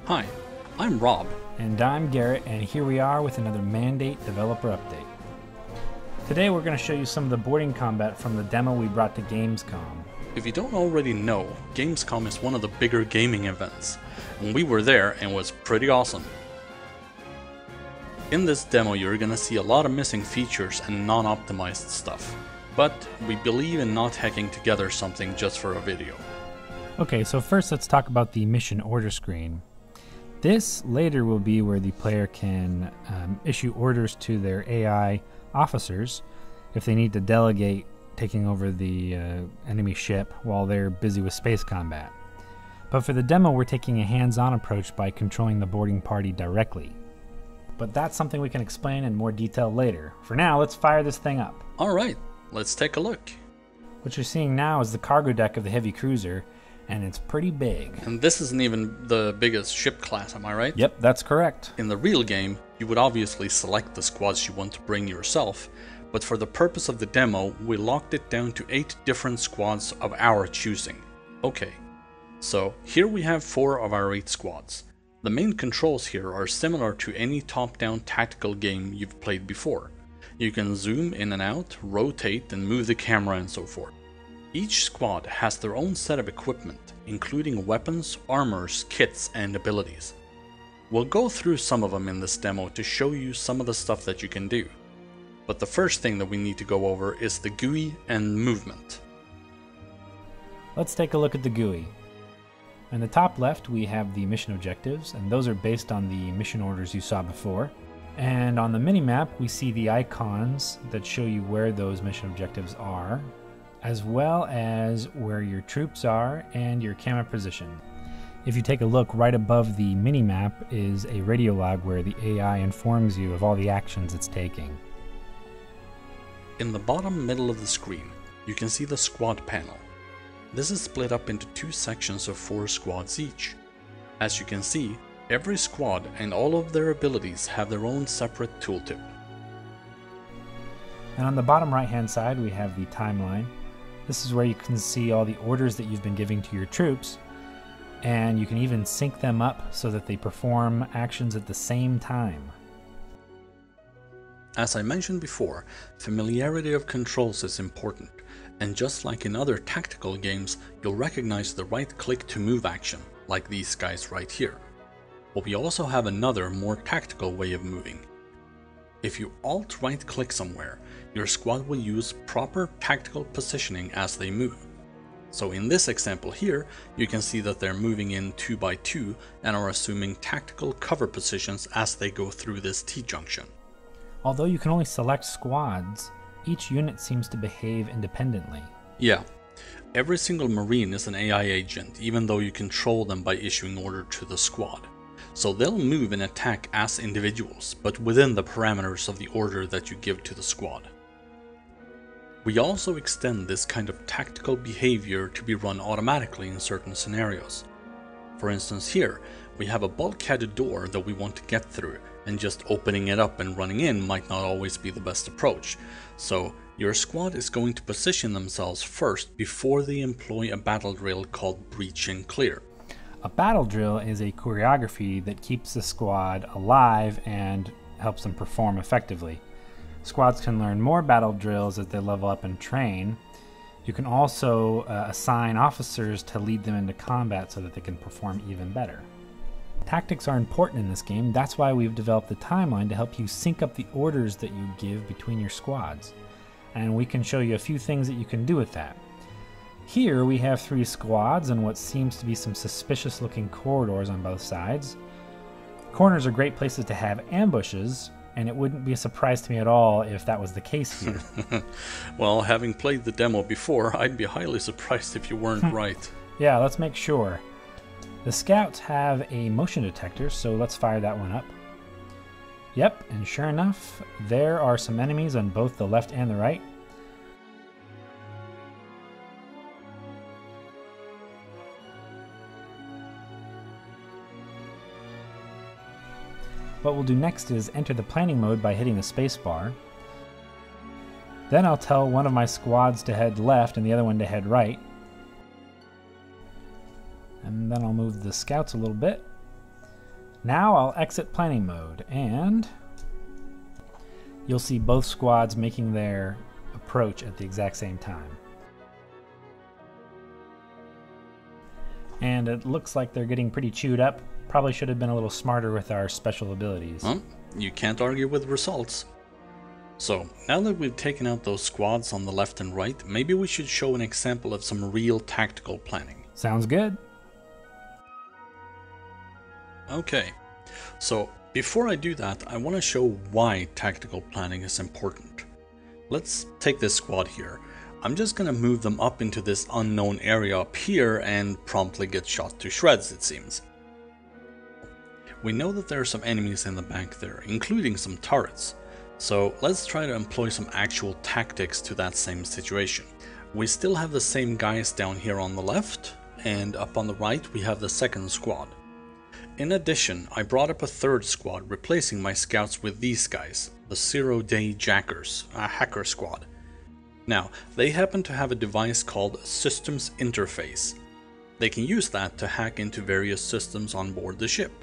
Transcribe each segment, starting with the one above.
Hi, I'm Rob. And I'm Garrett, and here we are with another Mandate Developer Update. Today we're going to show you some of the boarding combat from the demo we brought to Gamescom. If you don't already know, Gamescom is one of the bigger gaming events, and we were there and it was pretty awesome. In this demo you're gonna see a lot of missing features and non-optimized stuff, but we believe in not hacking together something just for a video. Okay, so first let's talk about the mission order screen. This later will be where the player can issue orders to their AI officers if they need to delegate taking over the enemy ship while they're busy with space combat. But for the demo, we're taking a hands-on approach by controlling the boarding party directly. But that's something we can explain in more detail later. For now, let's fire this thing up. Alright, let's take a look. What you're seeing now is the cargo deck of the heavy cruiser, and it's pretty big. And this isn't even the biggest ship class, am I right? Yep, that's correct. In the real game, you would obviously select the squads you want to bring yourself, but for the purpose of the demo, we locked it down to 8 different squads of our choosing. Okay, so here we have 4 of our 8 squads. The main controls here are similar to any top-down tactical game you've played before. You can zoom in and out, rotate and move the camera and so forth. Each squad has their own set of equipment, including weapons, armors, kits and abilities. We'll go through some of them in this demo to show you some of the stuff that you can do. But the first thing that we need to go over is the Gui and Movement. Let's take a look at the GUI. In the top left we have the mission objectives, and those are based on the mission orders you saw before. And on the minimap we see the icons that show you where those mission objectives are, as well as where your troops are and your camera position. If you take a look, right above the minimap is a radio log where the AI informs you of all the actions it's taking. In the bottom middle of the screen, you can see the squad panel. This is split up into 2 sections of 4 squads each. As you can see, every squad and all of their abilities have their own separate tooltip. And on the bottom right hand side we have the timeline. This is where you can see all the orders that you've been giving to your troops, and you can even sync them up so that they perform actions at the same time. As I mentioned before, familiarity of controls is important, and just like in other tactical games, you'll recognize the right click to move action, like these guys right here. But we also have another, more tactical way of moving. If you alt right click somewhere, your squad will use proper tactical positioning as they move. So in this example here, you can see that they're moving in 2 by 2 and are assuming tactical cover positions as they go through this T-junction. Although you can only select squads, each unit seems to behave independently. Yeah, every single Marine is an AI agent, even though you control them by issuing order to the squad. So they'll move and attack as individuals, but within the parameters of the order that you give to the squad. We also extend this kind of tactical behavior to be run automatically in certain scenarios. For instance here, we have a bulkheaded door that we want to get through, and just opening it up and running in might not always be the best approach. So your squad is going to position themselves first before they employ a battle drill called Breach and Clear. A battle drill is a choreography that keeps the squad alive and helps them perform effectively. Squads can learn more battle drills as they level up and train. You can also assign officers to lead them into combat so that they can perform even better. Tactics are important in this game, that's why we've developed the timeline to help you sync up the orders that you give between your squads. And we can show you a few things that you can do with that. Here we have 3 squads and what seems to be some suspicious looking corridors on both sides. Corners are great places to have ambushes, and it wouldn't be a surprise to me at all if that was the case here. Well, having played the demo before, I'd be highly surprised if you weren't right. Yeah, let's make sure. The scouts have a motion detector, so let's fire that one up. Yep, and sure enough, there are some enemies on both the left and the right. What we'll do next is enter the planning mode by hitting the spacebar. Then I'll tell one of my squads to head left and the other one to head right. And then I'll move the scouts a little bit. Now I'll exit planning mode, and you'll see both squads making their approach at the exact same time. And it looks like they're getting pretty chewed up. Probably should have been a little smarter with our special abilities. Well, you can't argue with results. So, now that we've taken out those squads on the left and right, maybe we should show an example of some real tactical planning. Sounds good. Okay, so before I do that, I want to show why tactical planning is important. Let's take this squad here. I'm just going to move them up into this unknown area up here and promptly get shot to shreds, it seems. We know that there are some enemies in the back there, including some turrets. So let's try to employ some actual tactics to that same situation. We still have the same guys down here on the left, and up on the right we have the second squad. In addition, I brought up a third squad, replacing my scouts with these guys, the 0-Day Jackers, a hacker squad. Now, they happen to have a device called Systems Interface. They can use that to hack into various systems on board the ship.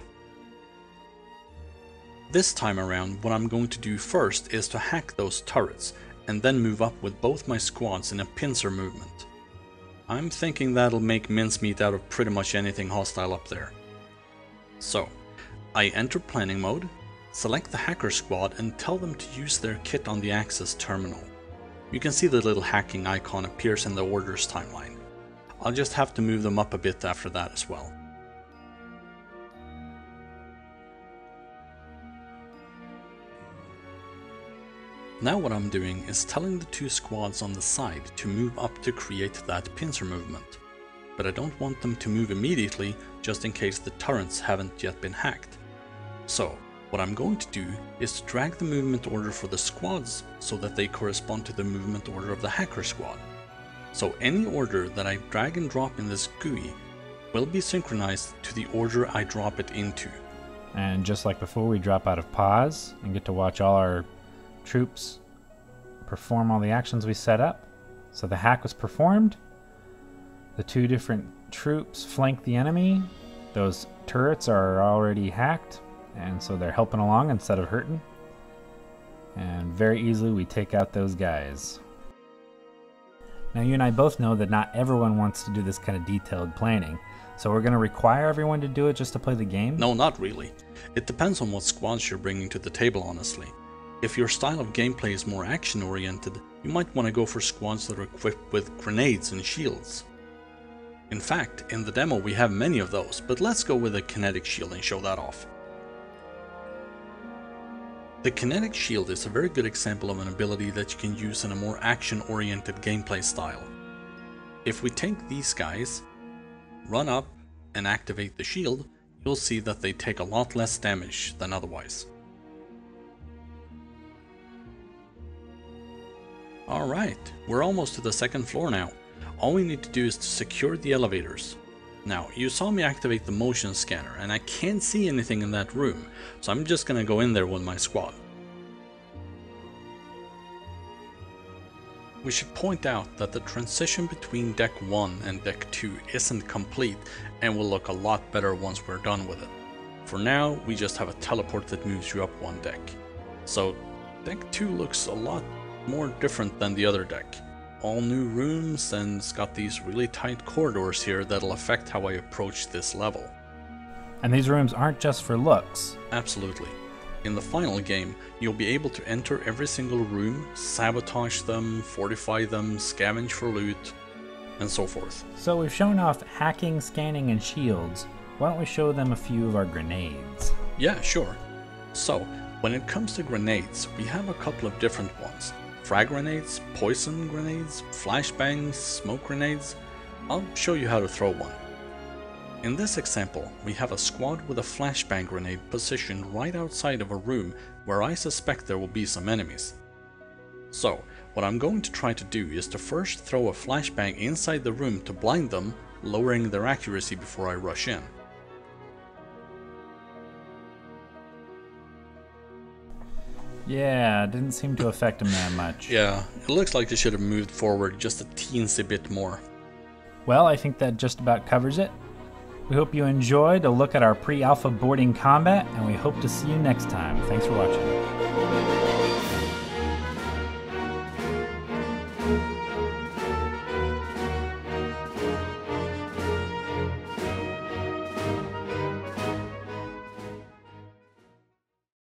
This time around, what I'm going to do first is to hack those turrets, and then move up with both my squads in a pincer movement. I'm thinking that'll make mincemeat out of pretty much anything hostile up there. So, I enter planning mode, select the hacker squad and tell them to use their kit on the access terminal. You can see the little hacking icon appears in the orders timeline. I'll just have to move them up a bit after that as well. Now what I'm doing is telling the two squads on the side to move up to create that pincer movement. But I don't want them to move immediately, just in case the turrets haven't yet been hacked. So, what I'm going to do is to drag the movement order for the squads so that they correspond to the movement order of the hacker squad. So any order that I drag and drop in this GUI will be synchronized to the order I drop it into. And just like before, we drop out of pause and get to watch all our troops perform all the actions we set up. So the hack was performed. The two different troops flank the enemy. Those turrets are already hacked, and so they're helping along instead of hurting. And very easily we take out those guys. Now you and I both know that not everyone wants to do this kind of detailed planning. So we're going to require everyone to do it just to play the game? No, not really. It depends on what squads you're bringing to the table, honestly. If your style of gameplay is more action-oriented, you might want to go for squads that are equipped with grenades and shields. In fact, in the demo we have many of those, but let's go with a Kinetic Shield and show that off. The Kinetic Shield is a very good example of an ability that you can use in a more action-oriented gameplay style. If we take these guys, run up, and activate the shield, you'll see that they take a lot less damage than otherwise. Alright, we're almost to the second floor now. All we need to do is to secure the elevators. Now, you saw me activate the motion scanner, and I can't see anything in that room, so I'm just gonna go in there with my squad. We should point out that the transition between Deck 1 and Deck 2 isn't complete and will look a lot better once we're done with it. For now, we just have a teleport that moves you up one deck. So, Deck 2 looks a lot more different than the other deck. All new rooms, and it's got these really tight corridors here that'll affect how I approach this level. And these rooms aren't just for looks. Absolutely. In the final game, you'll be able to enter every single room, sabotage them, fortify them, scavenge for loot, and so forth. So we've shown off hacking, scanning, and shields. Why don't we show them a few of our grenades? Yeah, sure. So, when it comes to grenades, we have a couple of different ones. Frag grenades, poison grenades, flashbangs, smoke grenades. I'll show you how to throw one. In this example, we have a squad with a flashbang grenade positioned right outside of a room where I suspect there will be some enemies. So, what I'm going to try to do is to first throw a flashbang inside the room to blind them, lowering their accuracy before I rush in. Yeah, didn't seem to affect him that much. Yeah, it looks like they should have moved forward just a teensy bit more. Well, I think that just about covers it. We hope you enjoyed a look at our pre-alpha boarding combat, and we hope to see you next time. Thanks for watching.